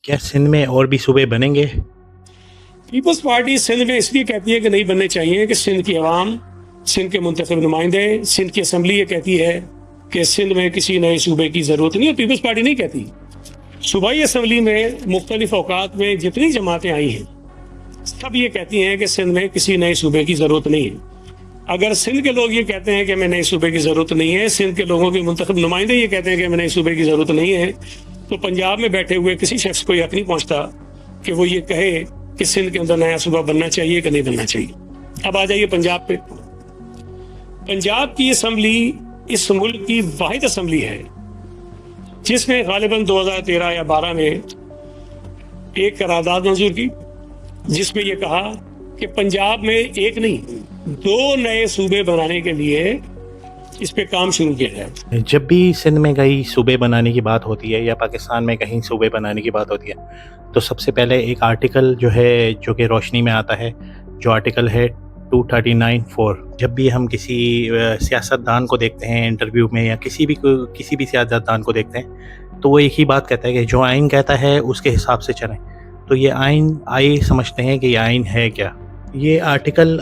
क्या सिंध में और भी सूबे बनेंगे? पीपल्स पार्टी सिंध में इसलिए कहती है कि नहीं बनने चाहिए कि सिंध की आवाम, सिंध के मुंतखब नुमाइंदे, सिंध की असम्बली ये कहती है कि सिंध में किसी नए सूबे की ज़रूरत नहीं है। पीपल्स पार्टी नहीं कहती। सूबाई असम्बली में मुख्तलिफ औकात में जितनी जमातें आई हैं सब ये कहती हैं कि सिंध में किसी नए सूबे की ज़रूरत नहीं है। अगर सिंध के लोग ये कहते हैं कि हमें नए सूबे की ज़रूरत नहीं है, सिंध के लोगों के मुंतखब नुमाइंदे ये कहते हैं कि हमें नए सूबे की ज़रूरत नहीं है, तो पंजाब में बैठे हुए किसी शख्स को यकीन नहीं पहुँचता कि वो ये कहे कि सिंध के अंदर नया सूबा बनना चाहिए कि नहीं बनना चाहिए। अब आ जाइए पंजाब पे। पंजाब की असम्बली इस मुल्क की वाहिद असम्बली है जिसने गालिबन 2013 या 12 में एक करारदाद मंजूर की जिसमें यह कहा कि पंजाब में एक नहीं 2 नए सूबे बनाने के लिए इस पे काम शुरू किया जाए। जब भी सिंध में कहीं सूबे बनाने की बात होती है या पाकिस्तान में कहीं सूबे बनाने की बात होती है तो सबसे पहले एक आर्टिकल जो कि रोशनी में आता है, जो आर्टिकल है 239(4). जब भी हम किसी सियासतदान को देखते हैं इंटरव्यू में या किसी भी सियासतदान को देखते हैं तो वो एक ही बात कहता है कि जो आइन कहता है उसके हिसाब से चलें। तो ये आइए समझते हैं कि ये आइन है क्या। ये आर्टिकल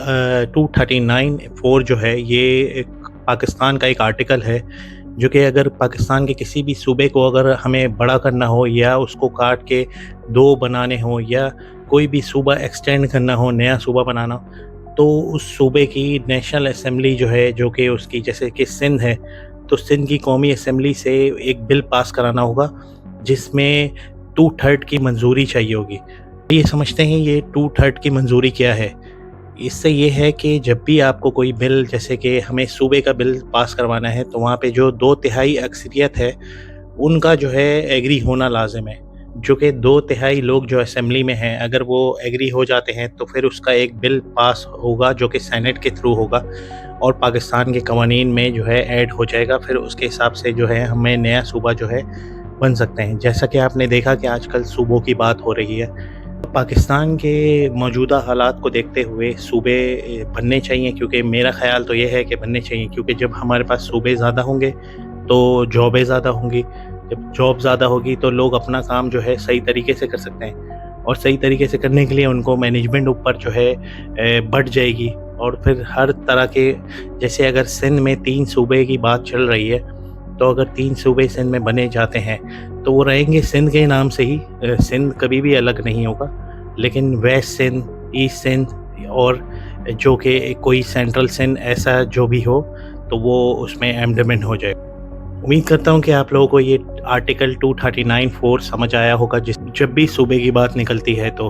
239(4) जो है ये पाकिस्तान का एक आर्टिकल है जो कि अगर पाकिस्तान के किसी भी सूबे को अगर हमें बड़ा करना हो या उसको काट के 2 बनाने हो या कोई भी सूबा एक्सटेंड करना हो, नया सूबा बनाना, तो उस सूबे की नेशनल असम्बली जो है, जो कि उसकी जैसे कि सिंध है, तो सिंध की कौमी असम्बली से एक बिल पास कराना होगा जिसमें 2/3 की मंजूरी चाहिए होगी। ये समझते हैं ये 2/3 की मंजूरी क्या है। इससे ये है कि जब भी आपको कोई बिल, जैसे कि हमें सूबे का बिल पास करवाना है, तो वहाँ पे जो 2/3 अक्सरियत है उनका जो है एग्री होना लाजिम है, जो कि 2/3 लोग जो असम्बली में हैं अगर वो एग्री हो जाते हैं तो फिर उसका एक बिल पास होगा जो कि सेनेट के थ्रू होगा और पाकिस्तान के कवानीन में जो है ऐड हो जाएगा। फिर उसके हिसाब से जो है हमें नया सूबा जो है बन सकते हैं। जैसा कि आपने देखा कि आजकल सूबों की बात हो रही है, पाकिस्तान के मौजूदा हालात को देखते हुए सूबे बनने चाहिए, क्योंकि मेरा ख़्याल तो ये है कि बनने चाहिए, क्योंकि जब हमारे पास सूबे ज़्यादा होंगे तो जॉबें ज़्यादा होंगी। जब जॉब ज़्यादा होगी तो लोग अपना काम जो है सही तरीके से कर सकते हैं और सही तरीके से करने के लिए उनको मैनेजमेंट ऊपर जो है बढ़ जाएगी। और फिर हर तरह के, जैसे अगर सिंध में 3 सूबे की बात चल रही है, तो अगर 3 सूबे सिंध में बने जाते हैं तो वो रहेंगे सिंध के नाम से ही। सिंध कभी भी अलग नहीं होगा, लेकिन वेस्ट सिंध, ईस्ट सिंध और जो कि कोई सेंट्रल सिंध, ऐसा जो भी हो तो वो उसमें एमेंडमेंट हो जाए। उम्मीद करता हूँ कि आप लोगों को ये आर्टिकल 239(4) समझ आया होगा। जब भी सूबे की बात निकलती है तो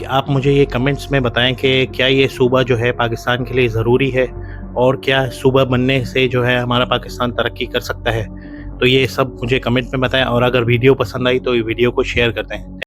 आप मुझे ये कमेंट्स में बताएं कि क्या ये सूबा जो है पाकिस्तान के लिए ज़रूरी है और क्या सूबा बनने से जो है हमारा पाकिस्तान तरक्की कर सकता है। तो ये सब मुझे कमेंट में बताएं और अगर वीडियो पसंद आई तो ये वीडियो को शेयर करते हैं।